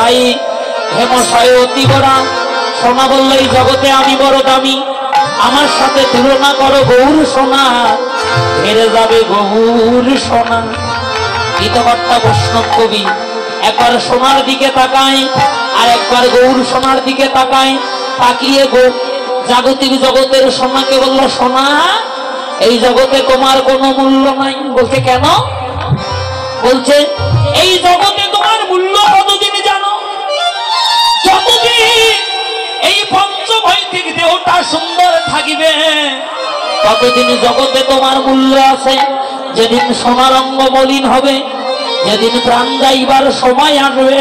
তাই হেমশয় অতি গোরা সোনা বলল এই জগতে আমি বড় দামি, আমার সাথে তুলনা করো গৌর সোনা, হেরে যাবে গৌর সোনা। গীতকর্তা বৈষ্ণব কবি একবার সোনার দিকে তাকায় আর একবার গৌর সোনার দিকে তাকায়, তাকিয়ে জাগতিক জগতের সোনাকে বলল সোনা এই জগতে তোমার কোনো মূল্য নাই। বলছে কেন? বলছে এই জগতে তোমার মূল্য কতদিন জানো? যতদিন এই পঞ্চভৌতিক দেহটা সুন্দর থাকিবে ততদিন জগতে তোমার মূল্য আছে। যেদিন সোনার অঙ্গ মলিন হবে, যেদিন প্রাণ যাইবার সময় আসবে,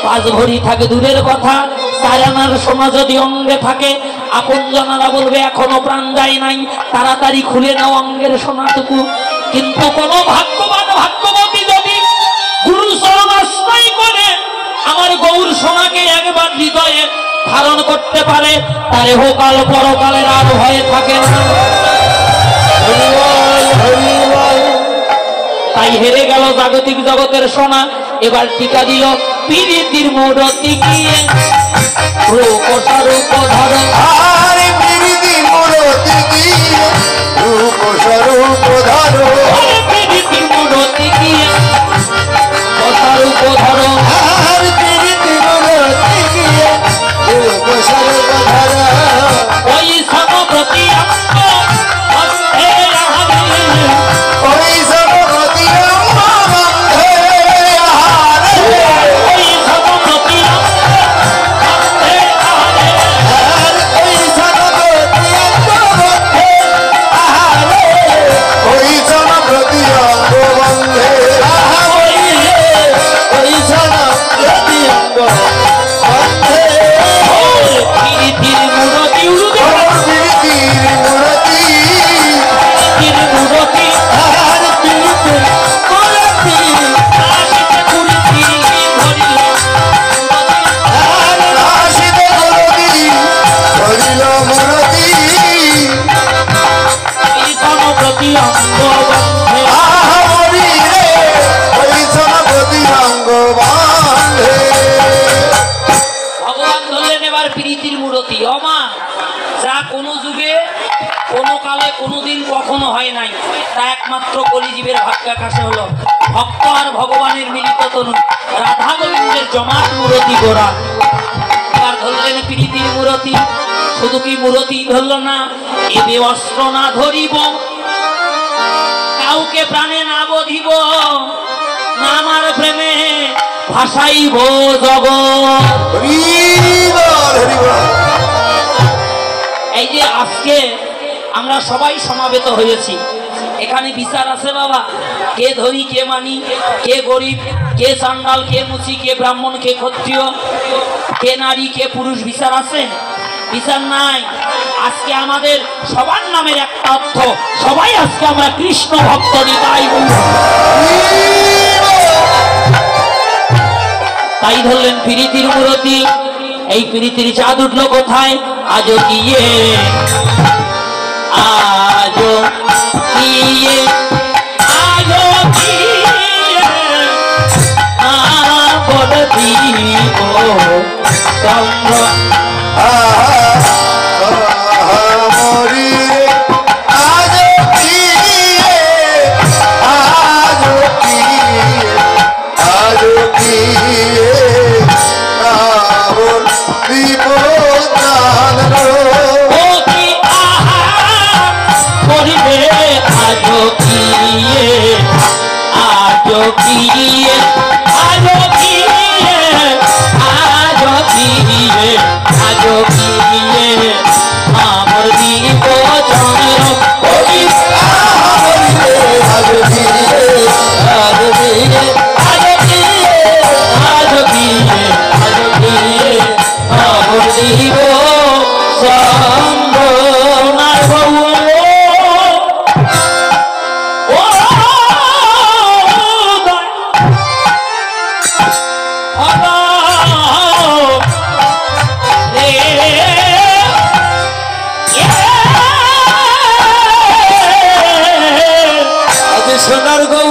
5 ভরি থাকে দূরের কথা, 4 আনার সোনা যদি অঙ্গে থাকে, আপন জনারা বলবে এখনো প্রাণ যায় নাই, তাড়াতাড়ি খুলে নাও অঙ্গের সোনাটুকু। কিন্তু কোন ভাগ্যবান ভাগ্যবতী যদি গুরু চরণ আশ্রয় করে আমার গৌর সোনাকে একবার হৃদয়ে ধারণ করতে পারে, তারে হোকাল পরকালের আর ভয়ে থাকে না। তাই হেরে গেল জাগতিক জগতের সোনা। এবার টিকা দিল প্রীতির মূরতি গিয়ে রূপ স্বরূপ ধরো, প্রীতির মূরতি গিয়ে রূপ স্বরূপ ধরো, প্রীতির মূরতি গিয়ে স্বরূপ ধরো, প্রীতির মূরতি গিয়ে রূপ স্বরূপ ধরো। ওই সমপ্রতি কলিজীবের ভাগ্যাকাশে হলো ভক্ত আর ভগবানের মিলিত তনু, রাধা গোবিন্দের জমাট মূরতি গোড়া। এবার ধরলেন প্রীতির মূরতি। শুধু কি মূরতি ধরল না, এবে অস্ত্র না ধরিব, কাউকে প্রাণে না বধিব, না আমার প্রেমে ভাসাইব জগৎ। এই যে আজকে আমরা সবাই সমাবেত হয়েছি, এখানে বিচার আছে বাবা, কে ধনী কে মানি, কে গরিব, কে চান্ডাল, কে মুচি, কে ব্রাহ্মণ, কে ক্ষত্রিয়, কে নারী, কে পুরুষ, বিচার আছে? বিচার নাই। আজকে আমাদের সবার নামের একটা অর্থ, সবাই আজকে আমরা কৃষ্ণ ভক্ত নিতাই। তাই ধরলেন প্রীতির মূরতি। এই প্রীতির চাঁদ উঠলো কোথায়? আজও গিয়ে আজও গিয়ে আজও গিয়ে বল দিব চন্দ্র সোনার গৌ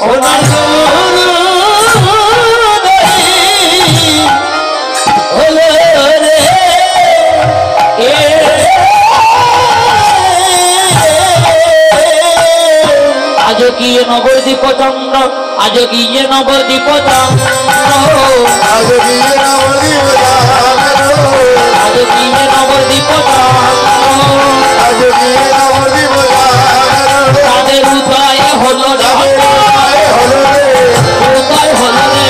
সোনার গরু হলো রে আজ কি নবদ্বীপ চন্দ্র আজ কি নবদ্বীপ চন্দ্র আজ গিয়ে নবদ্বীপ আজ কি নবদ্বীপ আজ গিয়ে নবদ্বীপ তাদের উদয় হলো উদয় হলো রে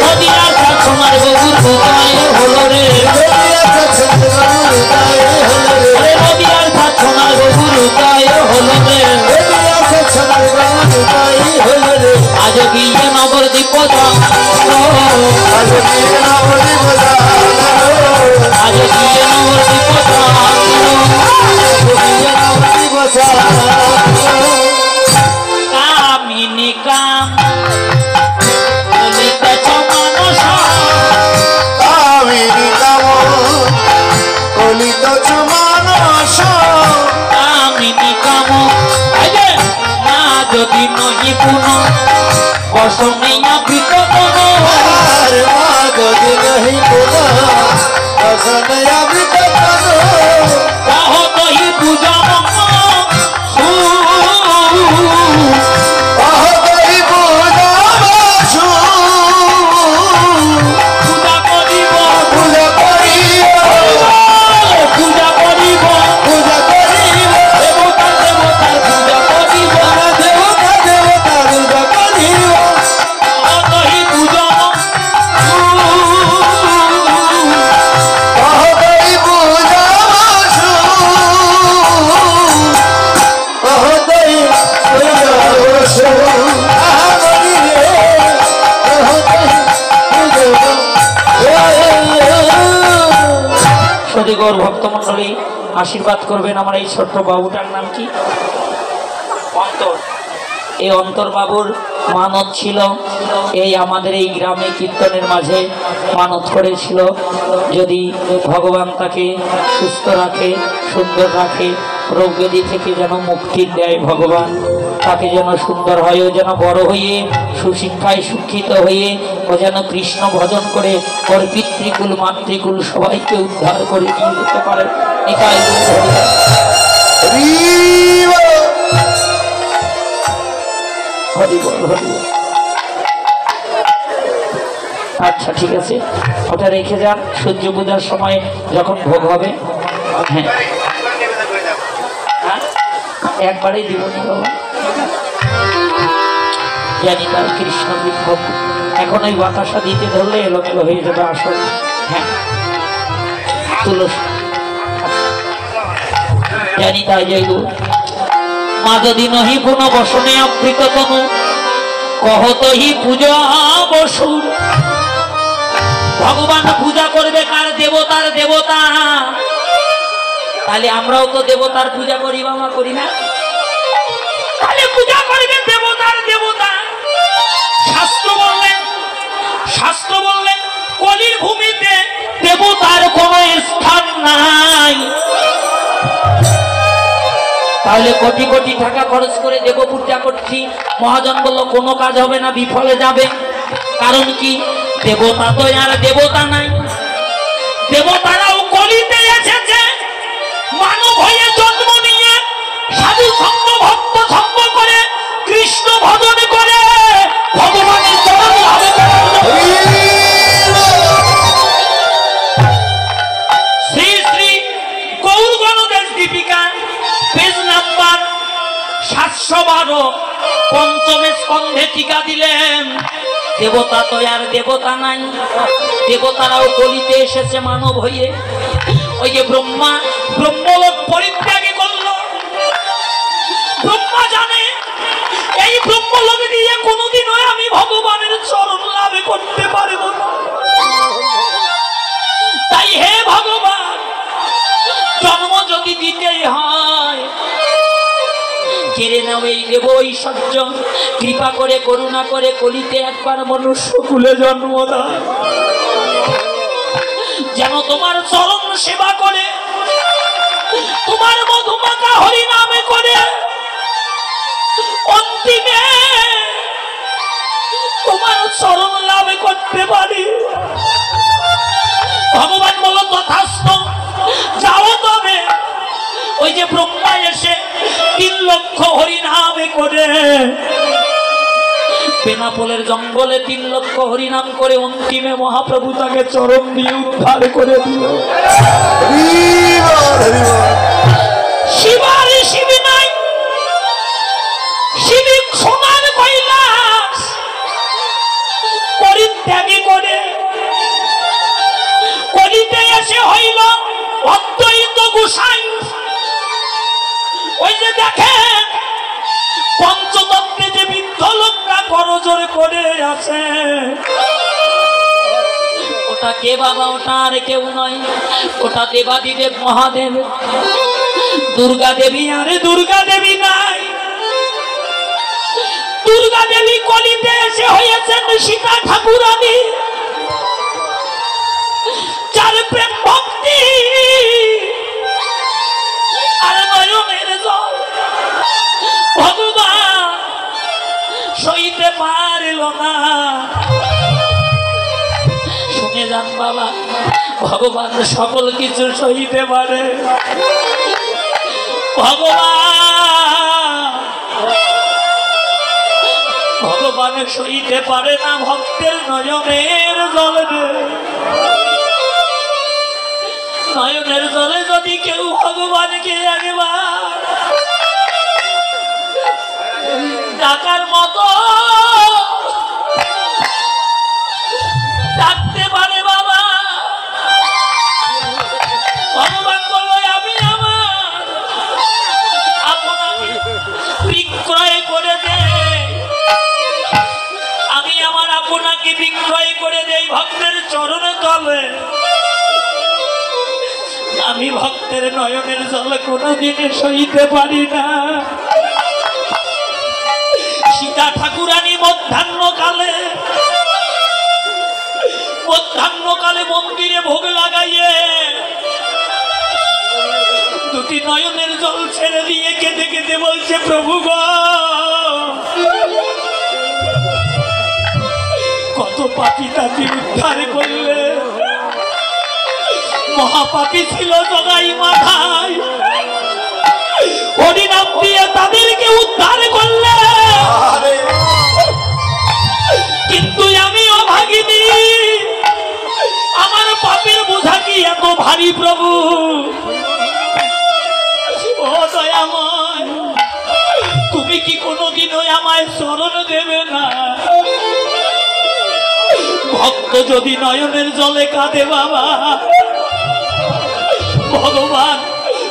নদিয়ার সোনার গরুর উদয় হলো রে নদিয়ার সোনার গরুর উদয় হলো রে আজ গিয়ে নবদ্বীপ আজ গিয়ে নবদ্বীপ আজ গিয়ে নবদ্বীপ কামিনী কাম ললিত মানস কামিনী কাম কলিত মানস কামিনী কাম না যদি নহি পুন বসনেয়া বৃত কোন আর মা যদি নহি কোন বসনয়া বৃত কোন কহ তহি পূজা অহতই পূজা বাসু পূজা করিব পূজা করিব পূজা করিব পূজা করিব দেবতার দেবতার পূজা করিব দেবতা দেবতা পূজা করিব তহি পূজা অহতই পূজা বাসু অহতই পূজা বাসু আহামরি রে অহতই পূজা সদিগর ভক্তমণ্ডলী আশীর্বাদ করবেন। আমার এই ছোট্ট বাবুটার নাম কি? অন্তর। এই অন্তর বাবুর মানত ছিল, এই আমাদের এই গ্রামে কীর্তনের মাঝে মানত করেছিল, যদি ভগবান তাকে সুস্থ রাখে, সুন্দর রাখে, রোগ ব্যাধি থেকে যেন মুক্তি দেয় ভগবান, তাকে যেন সুন্দর হয়, ও যেন বড় হয়ে সুশিক্ষায় শিক্ষিত হয়ে ও যেন কৃষ্ণ ভজন করে ওর পিতৃকুল মাতৃকুল সবাইকে উদ্ধার করে নিয়ে যেতে পারে। এটাই হরিব হরি বল, হরি বল। আচ্ছা ঠিক আছে, ওটা রেখে যান, সূর্য পূজার সময় যখন ভোগ হবে। হ্যাঁ হ্যাঁ, একবারেই দিবনি বাবা, জানি তার কৃষ্ণ বিক্ষোভ। এখন ওই বাতাসা দিতে ধরলে এলোমেলো হয়ে যাবে আসল। হ্যাঁ তুলসী জানি তাই যাইব। মা যদি নহি পুন বসনে আবৃত তনু কহতহি পূজা বসুর। ভগবান পূজা করবে কার? দেবতার দেবতা। তাহলে আমরাও তো দেবতার পূজা করি বাবা, করি না? তাহলে পূজা করবে দেবতার দেবতা। শাস্ত্র বললেন কলির ভূমিতে দেবতার কোন স্থান নাই। তাহলে কোটি কোটি টাকা খরচ করে দেব পূজা করছি, মহাজন বলল কোনো কাজ হবে না, বিফলে যাবে। কারণ কি? দেবতা তো আর দেবতা নাই। দেবতারাও কলিতে এসেছে, মানব হয়ে জন্ম নিয়ে সাধু সঙ্গ ভক্ত সঙ্গ করে কৃষ্ণ ভজন করে ভগবানের চরণ লাভ করার জন্য। শ্রী শ্রী গৌর গণদেশ দীপিকা পেজ নাম্বার 712 পঞ্চমে স্কন্ধে টিকা দিলেন। দেবতা তো আর দেবতা নাই। দেবতারাও কলিতে এসেছে মানব হয়ে। ওই যে ব্রহ্মলোক পরিত্যাগে করলো। ব্রহ্মা জানে এই ব্রহ্মলোক দিয়ে কোনোদিনও আমি ভগবানের চরণ লাভ করতে পারব না। তাই হে ভগবান, জন্ম যদি দিতেই হয় কেড়ে নাও এই দেব ঐশ্বর্য, কৃপা করে করুণা করে কলিতে একবার মনুষ্য কুলে জন্ম দাও, যেন তোমার চরণ সেবা করে, তোমার মধুমাখা হরি নামে করে অন্তিমে শরণ লাভ করতে পারি। ভগবান বলো তথাস্তু, যাও তবে। ওই যে ব্রহ্মা এসে 3 লক্ষ হরিনামে করে বেনাপোলের জঙ্গলে 3 লক্ষ হরিনাম করে অন্তিমে মহাপ্রভু তাকে চরণ দিয়ে উদ্ধার করে দিল। শিবার শিবি নাই, শিবি সমান কৈলাস পরিত্যাগী করে কলিতে এসে হইল অদ্বৈত গোসাই। ওই যে দেখেন পঞ্চতত্ত্বে যে বৃদ্ধ লোকটা করজোর করে আছে, ওটা কে বাবা? ওটা আর কেউ নয়, ওটা দেবাদিদেব মহাদেব। দুর্গা দেবী, আরে দুর্গা দেবী নাই, দুর্গা দেবী কলিতে এসে হয়েছেন সীতা ঠাকুরানী, যার প্রেম ভক্তি আর নয়নের জল ভগবান সইতে পারল না। শুনে যান বাবা, ভগবান সকল কিছু সইতে পারে। ভগবান সইতে পারে না ভক্তের নয়নের জলে। নয়নের জলে যদি কেউ ভগবানকে একবার ডাকার মতো ডাকতে পারে বাবা, ভগবান বলো আমি আমার আপনাকে বিক্রয় করে দেই, আমি আমার আপনাকে বিক্রয় করে দেই ভক্তের চরণে তলে। আমি ভক্তের নয়নের জল কোনদিনে সইতে পারি না। সীতা ঠাকুরানী মধ্যাহ্নকালে মন্দিরে ভোগ লাগাইয়ে 2টি নয়নের জল ছেড়ে দিয়ে কেঁদে কেঁদে বলছে, প্রভু গো কত পাপী তাকে উদ্ধার করলে। মহাপাপী ছিল জগাই মাথায়, হরিনাম দিয়ে তাদেরকে উদ্ধার করলে, কিন্তু আমি অভাগিনী, আমার পাপের বোঝা কি এত ভারী প্রভু? ও দয়াময়, তুমি কি কোনোদিনও আমায় শরণ দেবে না? ভক্ত যদি নয়নের জলে কাঁদে বাবা,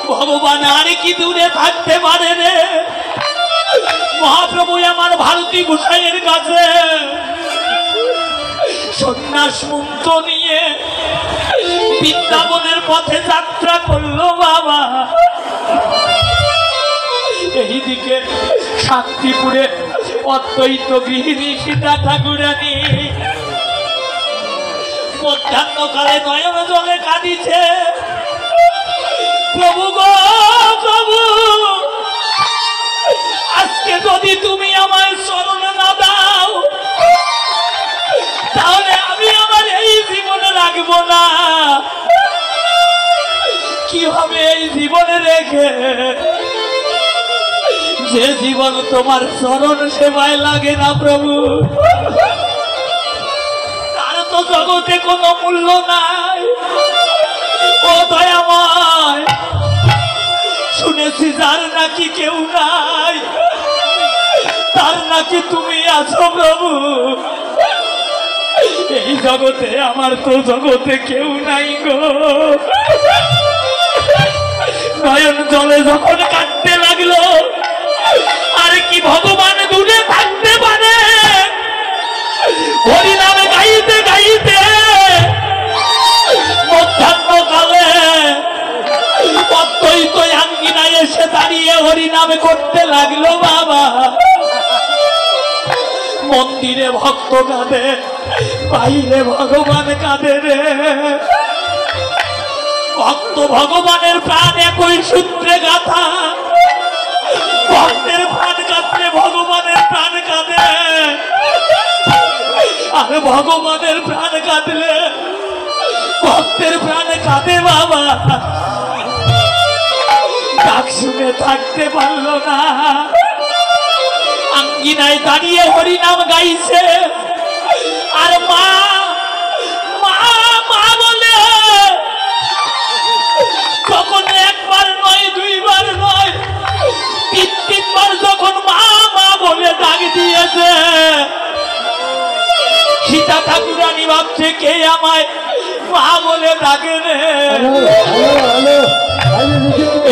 ভগবান আর কি দূরে থাকতে পারে রে? মহাপ্রভু আমার ভারতী গোসাইয়ের কাছে সন্ন্যাস মন্ত্র নিয়ে বৃন্দাবনের পথে যাত্রা করলো বাবা। এইদিকে শান্তিপুরে অদ্বৈত গৃহিণী সীতা ঠাকুরানী মধ্যাহ্নকালে নয়ন জলে কাঁদিছে, প্রভু গো প্রভু, আজকে যদি তুমি আমায় শরণ না দাও তাহলে আমি আমার এই জীবনে রাখবো না। কি হবে এই জীবনে রেখে? যে জীবন তোমার শরণ সেবায় লাগে না প্রভু, তার তো জগতে কোনো মূল্য নাই। ও দয়াময়, শুনেছি যার নাকি কেউ নাই তার নাকি তুমি আছো প্রভু। এই জগতে আমার তো জগতে কেউ নাই গো। নয়ন জলে যখন কাটতে লাগলো, আর কি ভগবান দূরে থাকতে পারে? হরিনামে গাইতে গাইতে মধ্যাহ্নকালে অদ্বৈত আঙ্গিনায় এসে দাঁড়িয়ে হরিনামে করতে লাগলো বাবা। মন্দিরে ভক্ত কাঁদে, বাইরে ভগবান কাঁদে রে। ভক্ত ভগবানের প্রাণ একই সূত্রে গাথা, ভক্তের প্রাণ কাঁদলে ভগবানের প্রাণ কাঁদে। ভগবানের প্রাণ কাঁদলে ভক্তের প্রাণ কাঁদে বাবা। ডাক শুনে থাকতে পারলো না, আঙ্গিনায় দাঁড়িয়ে হরিনাম গাইছে। আর মা মা মা বলে তখন একবার নয়, দুইবার নয়, তিনবার যখন মা মা বলে ডাক দিয়েছে, সীতা ঠাকুরানী ভাবছে কে আমায় মা বলে ডাকে রে।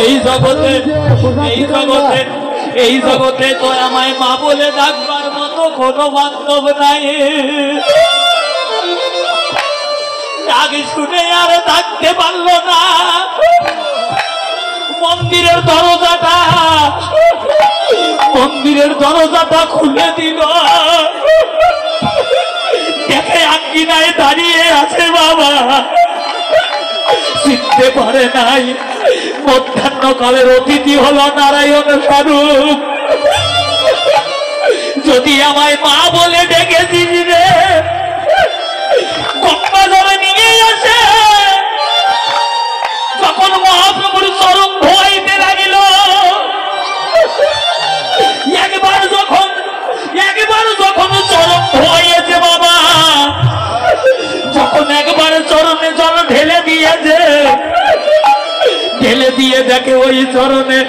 এই জগতে এই জগতে এই জগতে তো আমায় মা বলে ডাকবার মতো কোনো বান্ধব নাই। ডাক শুনে আর ডাকতে পারলো না। মন্দিরের দরজাটা খুলে দিল, দেখে আঙ্গিনায় দাঁড়িয়ে আছে বাবা। চিনতে পারে নাই মধ্যাহ্নকালের অতিথি হলো নারায়ণ স্বরূপ। যদি আমায় মা বলে ডেকেছিস রে, গঙ্গা জলে নিয়ে আসে। যখন মহাপ্রভুর চরণ ধোয়াইতে লাগিল, একবার যখন চরণ ধোয়াইয়েছে বাবা, যখন একবার চরণে জল ঢেলে দিয়েছে, ঢেলে দিয়ে দেখে ওই চরণে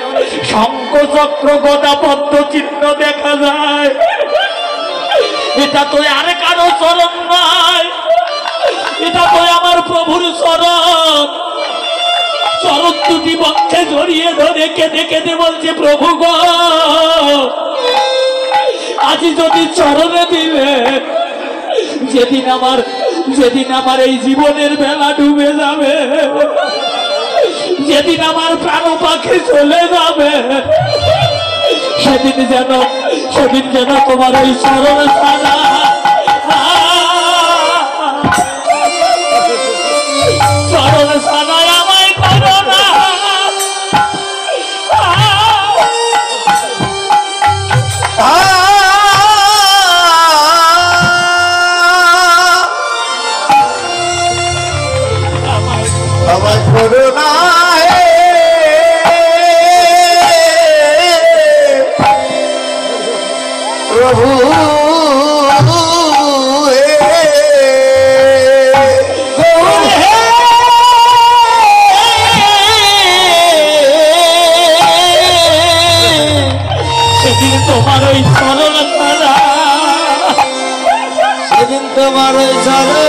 শঙ্খ চক্র গদা পদ্ম চিহ্ন দেখা যায়। এটা তো আর কারো চরণ নয়, এটা তো আমার প্রভুর চরণ। চরণ দুটি বক্ষে জড়িয়ে ধরে কেঁদে কেঁদে বলছে, প্রভু গো আজ যদি চরণে দিলে, যেদিন আমার এই জীবনের বেলা ডুবে যাবে, যেদিন আমার প্রাণ পাখি চলে যাবে, সেদিন যেন তোমার ওই চরণ ছাড়া চরণ ছাড়ায় আমায় করো না। আমায় করো না প্রভু। সেদিন তোমার ওই চরণ ছাড়া, সেদিন তোমার ওই চরণ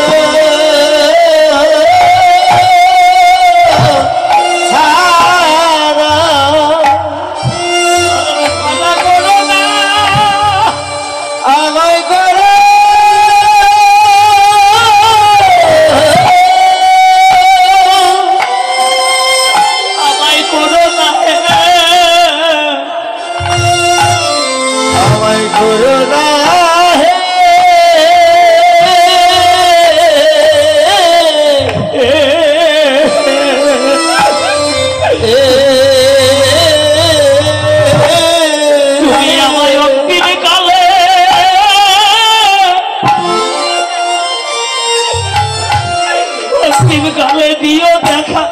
গালে দিও দেখা।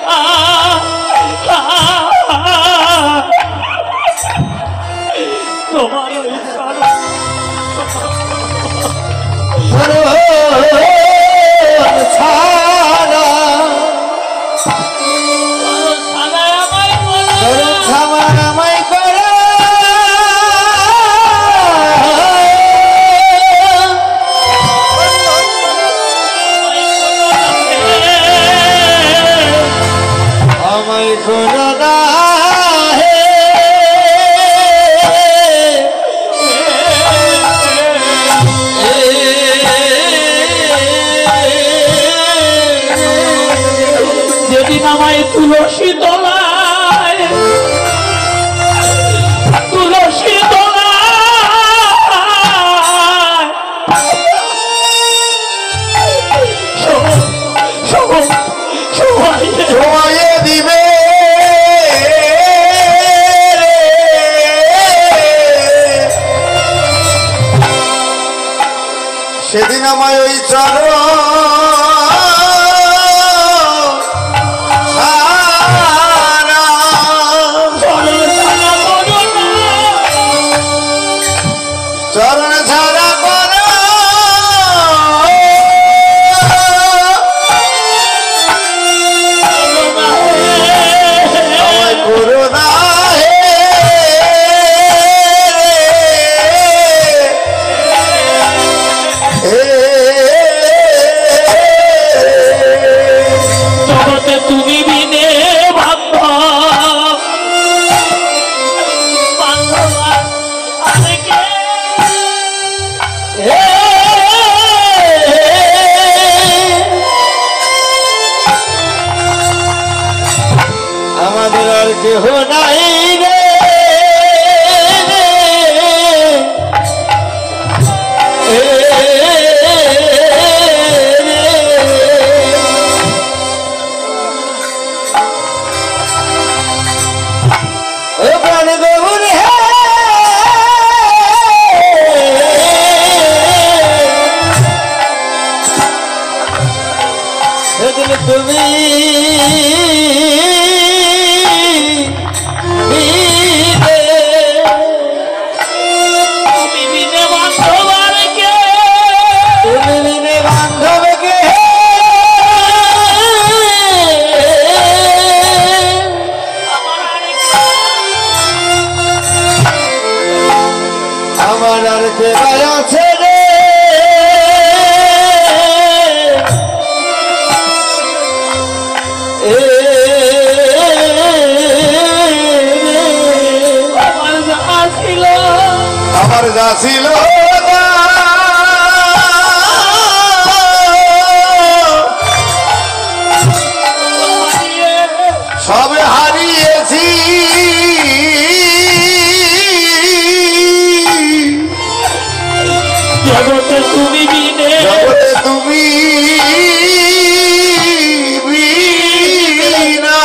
তোমার ওই যেদিন আমায় তুলসী তলায় সময়ে দিবে সেদিন আমায় ওই চরণ চরণ ছাড়া করো আমায় করো না জগতে তুমি বিনে আমাদের আর কেহ নাই রে ও প্রাণ গৌর হে সেদিন তুমি আমার আর কে আছে রে আমার যা ছিল সবে হারিয়েছি জগতে তুমি বিনে জগতে তুমি বিনা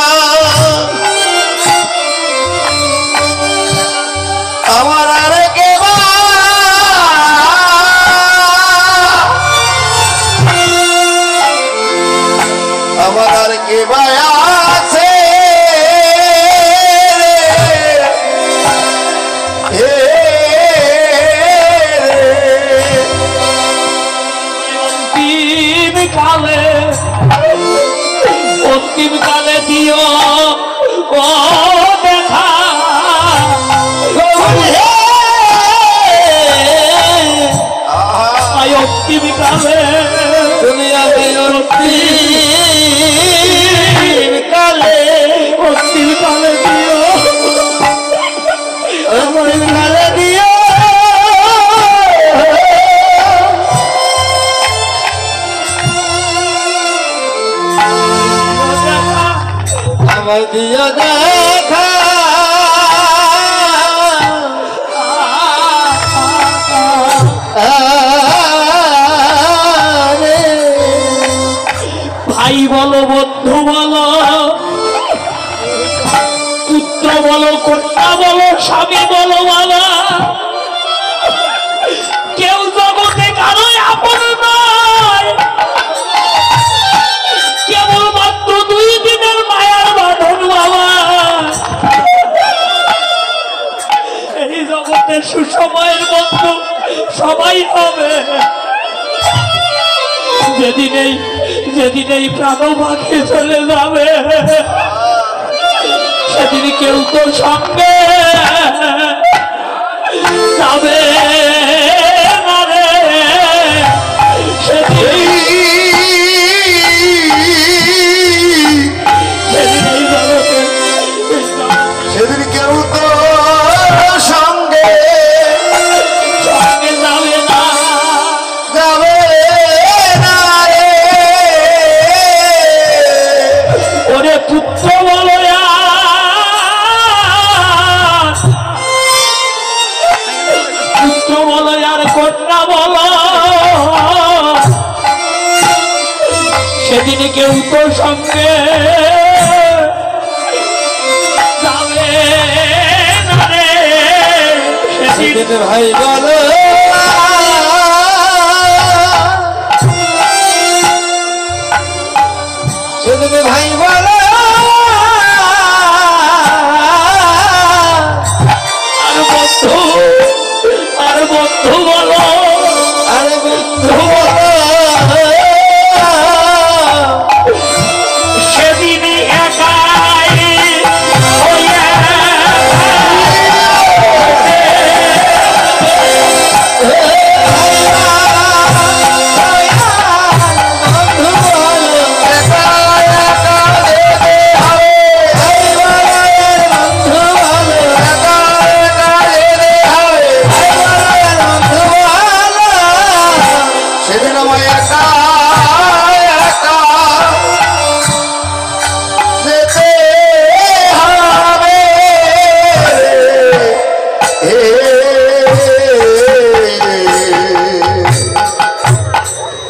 আমার আর কে আমার আর কে আছে অন্তিম কালে দিও ও দেখা অন্তিম কালে তুমি আমি অন্তিম কালে দিও অন্তিম কালে দিও আমার দিও দেখা ভাই বলো বন্ধু বলো পুত্র বলো কন্যা বলো স্বামী বলো বাবা কেউ জগতে কারোই আপন নয় কেবলমাত্র 2 দিনের মায়ার বাঁধন বাবা এই জগতের সুসময়ের বন্ধু সবাই হবে যেদিন এই প্রাণ পাখি চলে যাবে সেদিন কেউ তো সঙ্গে যাবে না রে সেদিন এই জগতে সেদিন কেউ তো সঙ্গে সঙ্গে যাবে না যাবে না রে ওরে পুত্র বলো পুত্র বলো আর কন্যা বলো সেদিন কেউ তো সঙ্গে যাবে না রে সেদিন ভাই বলো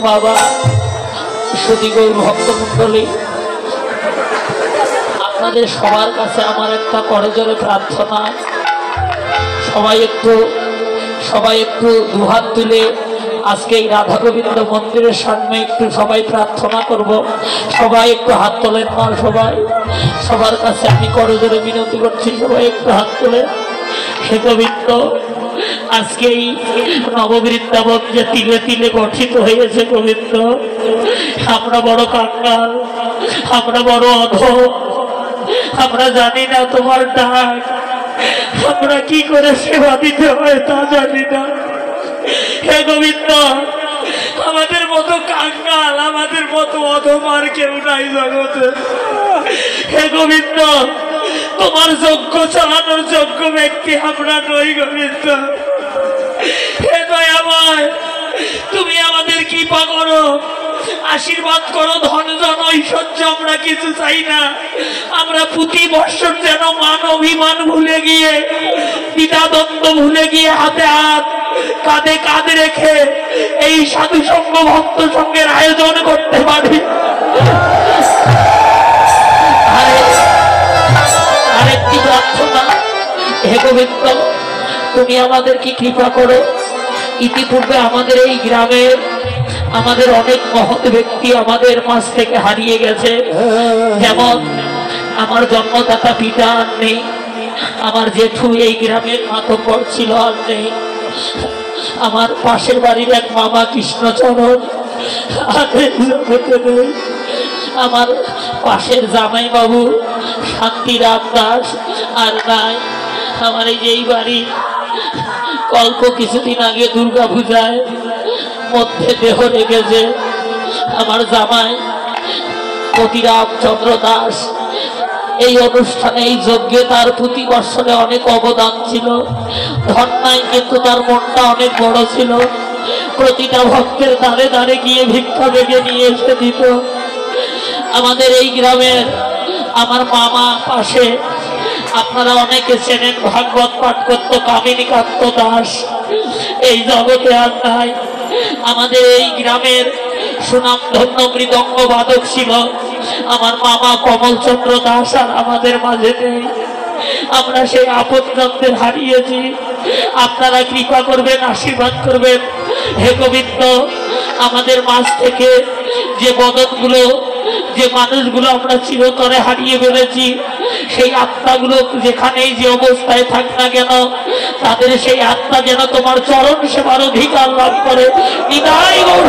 বাবা সতীগৌর ভক্তমণ্ডলী, আপনাদের সবার কাছে আমার একটা করজোরে প্রার্থনা, সবাই একটু দুহাত তুলে আজকে এই রাধা গোবিন্দ মন্দিরের সামনে একটু সবাই প্রার্থনা করব। সবাই একটু হাত তোলেন মা, সবার কাছে আমি করজোরে মিনতি করছি, সবাই একটু হাত তোলেন। হে গোবিন্দ, আজকে এই নববৃন্দাবন যে তিলে তিলে গঠিত হয়েছে গোবিন্দ, আমরা বড় কাঙ্গাল, আমরা বড় অধম, আমরা জানি না তোমার ডাক, আমরা কি করে সেবা দিতে হয় তা জানি না। হে গোবিন্দ, আমাদের মতো কাঙ্গাল, আমাদের মতো অধম আর কেউ নাই জগতে। হে গোবিন্দ, তোমার যজ্ঞ চালানোর যোগ্য ব্যক্তি আমরা নই গোবিন্দ। হে দয়াময়, তুমি আমাদের কৃপা করো, আশীর্বাদ করো, ধন জন ঐশ্বর্য আমরা কিছু চাই না। আমরা প্রতি বৎসর যেন মান অভিমান ভুলে গিয়ে, দ্বিধাদ্বন্দ্ব ভুলে গিয়ে, হাতে হাত কাঁধে কাঁধ রেখে এই সাধু সঙ্গ ভক্ত সঙ্গের আয়োজন করতে পারি। আরেকটি প্রার্থনা, হে গোবিন্দ, তুমি আমাদেরকে কৃপা করো। ইতিপূর্বে আমাদের এই গ্রামের আমাদের অনেক মহৎ ব্যক্তি আমাদের মাঝ থেকে হারিয়ে গেছে। যেমন আমার জন্মদাতা পিতা আর নেই, আমার জেঠু এই গ্রামের মাতব্বর ছিল আর নেই, আমার পাশের বাড়ির এক মামা কৃষ্ণচরণ নেই, আমার পাশের জামাই বাবু শান্তিরাম দাস আর নাই, আমার এই বাড়ি অল্প কিছুদিন আগে দুর্গা পূজায় মধ্যে দেহ রেখেছে আমার জামাই মতিরাম চন্দ্র দাস। এই অনুষ্ঠানে এই যজ্ঞে তার প্রতি বৎসরে অনেক অবদান ছিল, ধন নাই কিন্তু তার মনটা অনেক বড় ছিল। প্রতিটা ভক্তের দ্বারে দ্বারে গিয়ে ভিক্ষা বেগে নিয়ে এসে দিত। আমাদের এই গ্রামের আমার মামা পাশে, আপনারা অনেকে চেনেন, ভাগবত পাঠ করতো কামিনীকান্ত দাস, এই জগতে আর নাই। আমাদের এই গ্রামের সুনামধন্য মৃদঙ্গ বাদক ছিল আমার মামা কমলচন্দ্র দাস, আর আমাদের মাঝে নেই। আমরা সেই আপনজনদের হারিয়েছি। আপনারা কৃপা করবেন, আশীর্বাদ করবেন। হে গোবিন্দ, আমাদের মাঝ থেকে যে বদনগুলো, যে মানুষগুলো আমরা চিরতরে হারিয়ে ফেলেছি, সেই আত্মাগুলো যেখানেই যে অবস্থায় থাক না কেন, তাদের সেই আত্মা যেন তোমার চরণ সেবার অধিকার লাভ করে। নিতাই গৌর।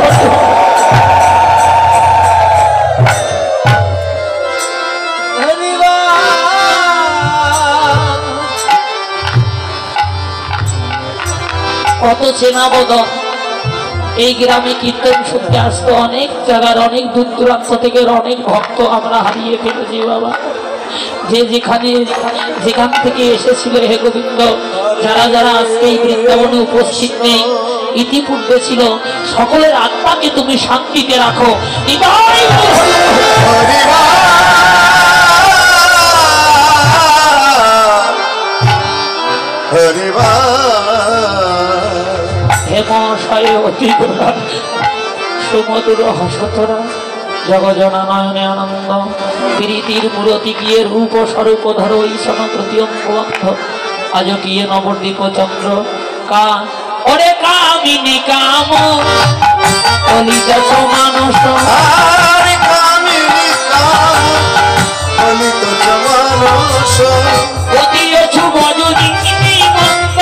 কত চেনা বদন এই গ্রামে কীর্তন শুনতে আসতো, অনেক জায়গার অনেক দূর দূরান্ত থেকে অনেক ভক্ত আমরা হারিয়ে ফেলেছি বাবা। যে যেখান থেকে এসেছিল হে গোবিন্দ, যারা যারা আজকে এই বৃন্দাবনে উপস্থিত নেই, ইতিপূর্বে ছিল, সকলের আত্মাকে তুমি শান্তিতে রাখো। হেমশয় অতি সুমধুর হসতরা জগজনা নয়নে আনন্দ প্রীতির মূরতি গিয়ে রূপ স্বরূপ ধরো ঈশন তৃতীয়ঙ্গ আজ গিয়ে নবদ্বীপ চন্দ্র কা ওরে কামিনী কাম কলিত মানুষ অতিয়ছু বজুনি মন্দ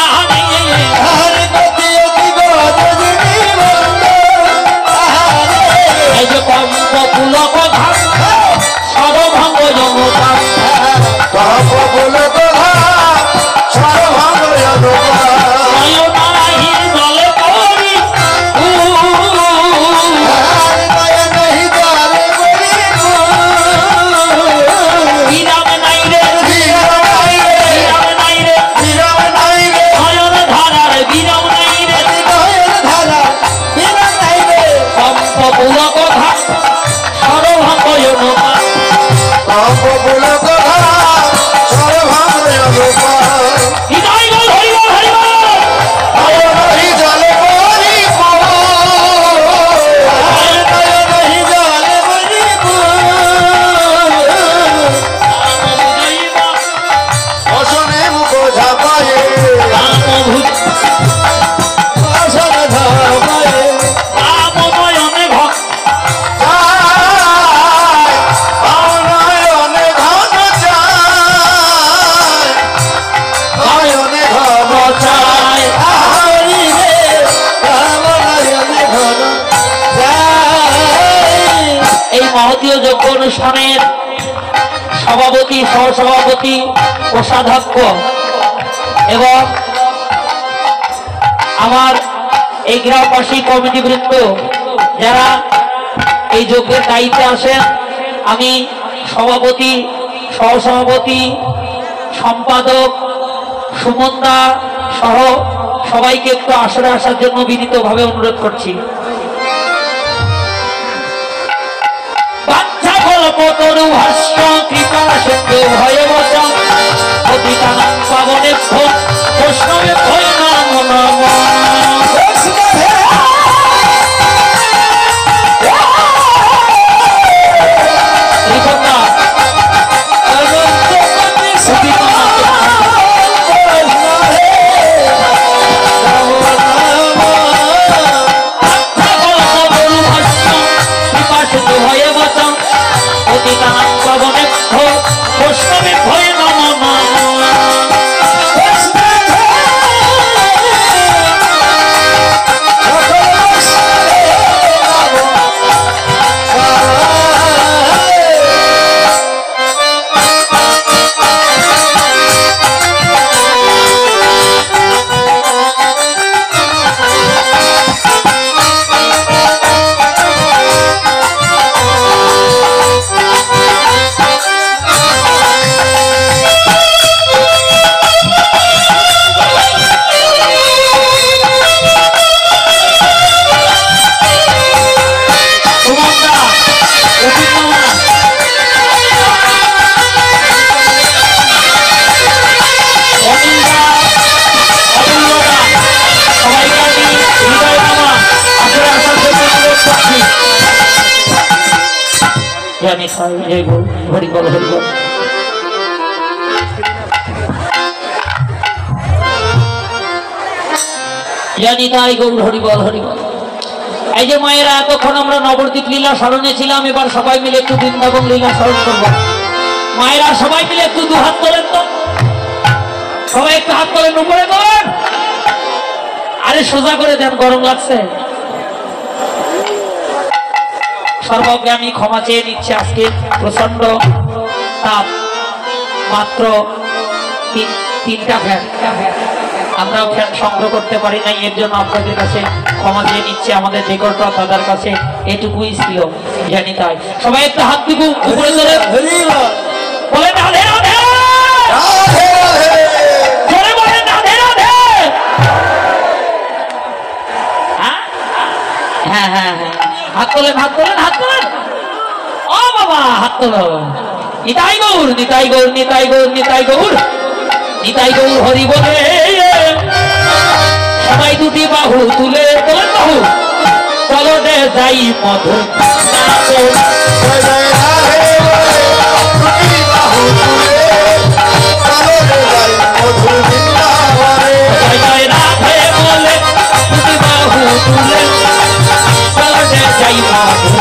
আহারে কম্প পুলক সরভঙ্গ জমতা নয়নাহির জলে করি বিরাম নাই রে অনুষ্ঠানের সভাপতি, সহসভাপতি, কোষাধ্যক্ষ এবং আমার এই গ্রামবাসী কমিটি বৃন্দ যারা এই যজ্ঞের দায়িত্বে আসেন, আমি সভাপতি, সহসভাপতি, সম্পাদক সুমনদা সহ সবাইকে একটু আসরে আসার জন্য বিনীতভাবে অনুরোধ করছি। বাচ্চা গল্প তরু ভাষ্য কৃপা সিন্ধু ভয়ে বচন পতিতানাং পাবনেভ্যো বৈষ্ণবেভ্যো নমো নমঃ। জানি তাই গৌর হরিবল হরিবল। এই যে মায়েরা, এতক্ষণ আমরা নবদ্বীপ লীলা স্মরণে ছিলাম, এবার সবাই মিলে একটু বৃন্দাবন লীলা স্মরণ করব। মায়েরা সবাই মিলে একটু দু হাত তোলেন তো, সবাই একটু হাত তোলেন, উপরে তোলেন। আরে সোজা করে দেন, গরম লাগছে। সর্বজ্ঞে আমি ক্ষমা চেয়ে নিচ্ছি, আজকে প্রচন্ড তাপ, মাত্র তিনটা ফ্যান, আমরাও ফ্যান সংগ্রহ করতে পারি নাই, এর জন্য আপনাদের কাছে ক্ষমা চেয়ে নিচ্ছি। আমাদের ডেকোরেটর দাদার কাছে এটুকুই ছিল, জানি তাই। সবাই একটু হাত দিব উপরে তোলে, বলে রাধে রাধে, জোরে বলে রাধে রাধে। হ্যাঁ হ্যাঁ হ্যাঁ, হাত তোলেন, হাত তোলেন, হাত তোলেন। ও বাবা, হাত তোলো। নিতাই গৌর, নিতাই গৌর, নিতাই গৌর, নিতাই গৌর, নিতাই গৌর হরি বলে। সবাই দুটি বাহু তুলে, তোলেন বাহু, চলো রে যাই মধুর রাধে বলে, দুটি বাহু তুলে, চলো রে যাই মধুর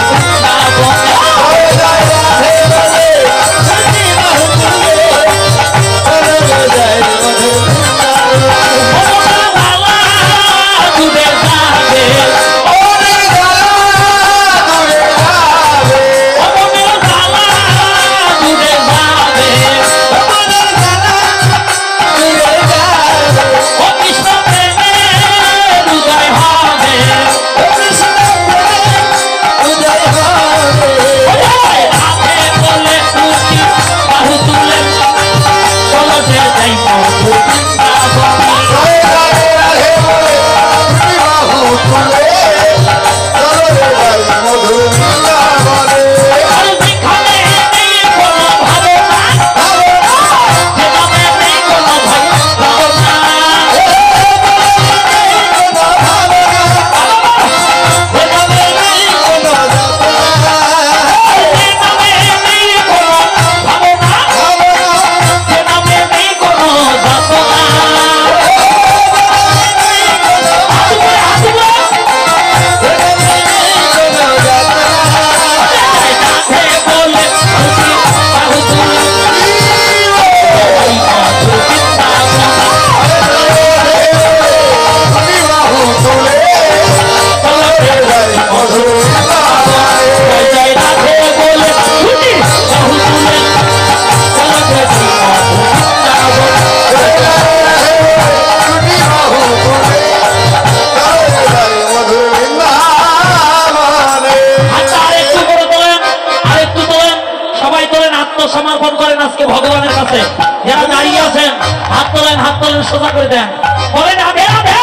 সোজা করে দেন বলে রাধে রাধে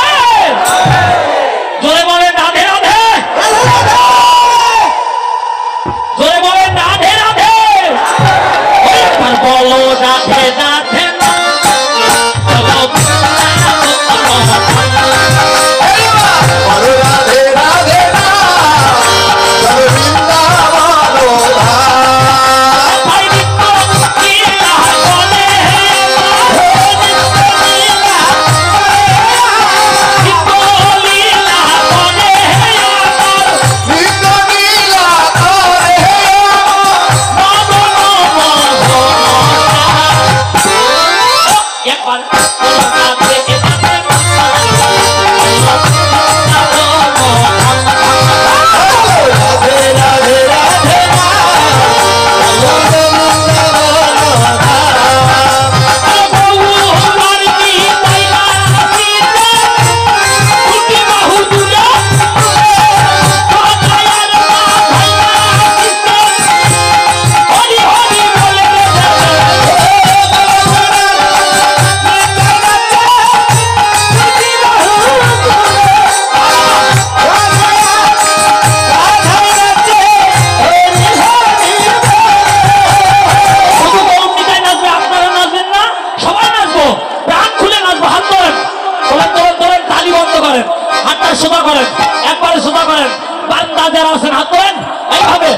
জোরে বলে রাধে রাধে জোরে বলে রাধে রাধে একবার বলো রাধে রাধে সোজা করেন একবারে সোজা করেন বান্দা যারা আছেন হাত করেন এইভাবে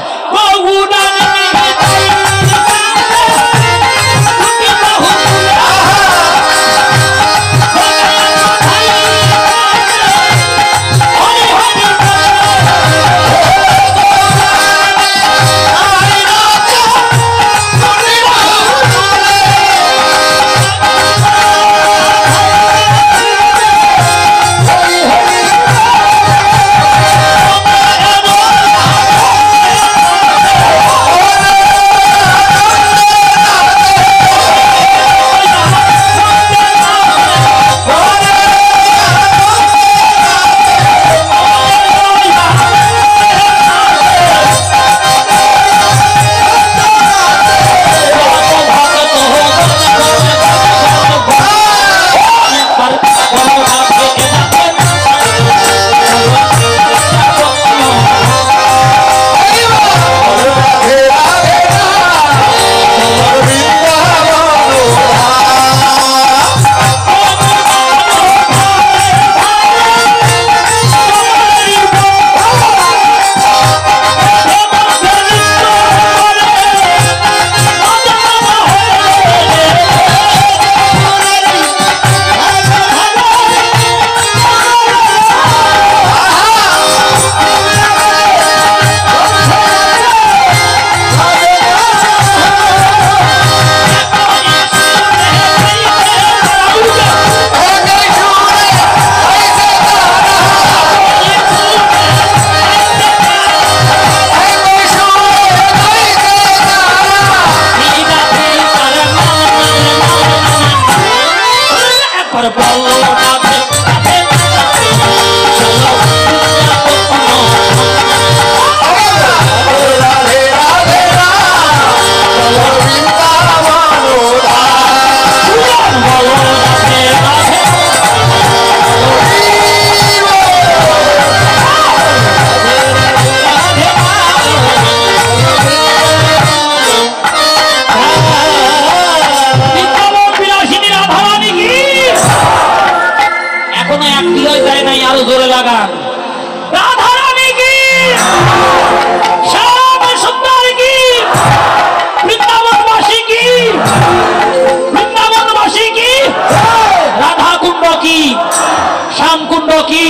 কি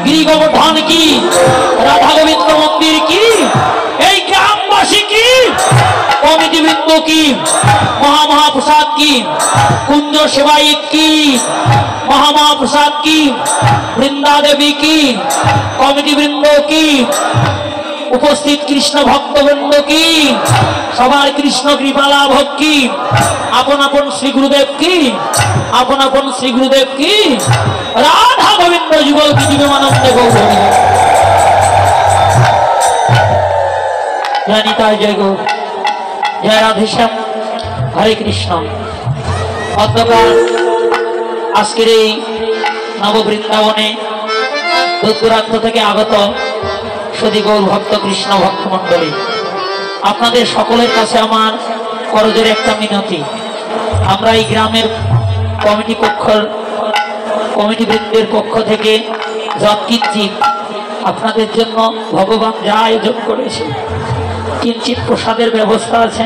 গিরিগোবর্ধন কি রাধা গোবিন্দ মন্দির কি এই গ্রামবাসী কি কমিটি বৃন্দ কি মহামহাপ্রসাদ কি কুঞ্জ সেবায়িত কি মহামহাপ্রসাদ কি বৃন্দা দেবী কি কমিটি বৃন্দ কি উপস্থিত কৃষ্ণ ভক্তবৃন্দ কি সবার কৃষ্ণ কৃপা লাভ হোক কি আপন আপন শ্রী গুরুদেব কি আপন আপন শ্রী গুরুদেব কি রাধা গোবিন্দ যুগল কি জীবমানন্দে গৌর জয় নিতাই জয় গৌর জয় রাধেশ্যাম হরে কৃষ্ণ অধ্যকার আজকের এই নববৃন্দাবনে দূর দূরান্ত থেকে আগত সদী গৌর ভক্ত কৃষ্ণ ভক্ত মণ্ডলী, আপনাদের সকলের কাছে আমার করজোরে একটা মিনতি। আমরা এই গ্রামের কমিটিবৃন্দের পক্ষ থেকে যৎকিঞ্চিৎ আপনাদের জন্য ভগবান যা আয়োজন করেছে, কিঞ্চিৎ প্রসাদের ব্যবস্থা আছে।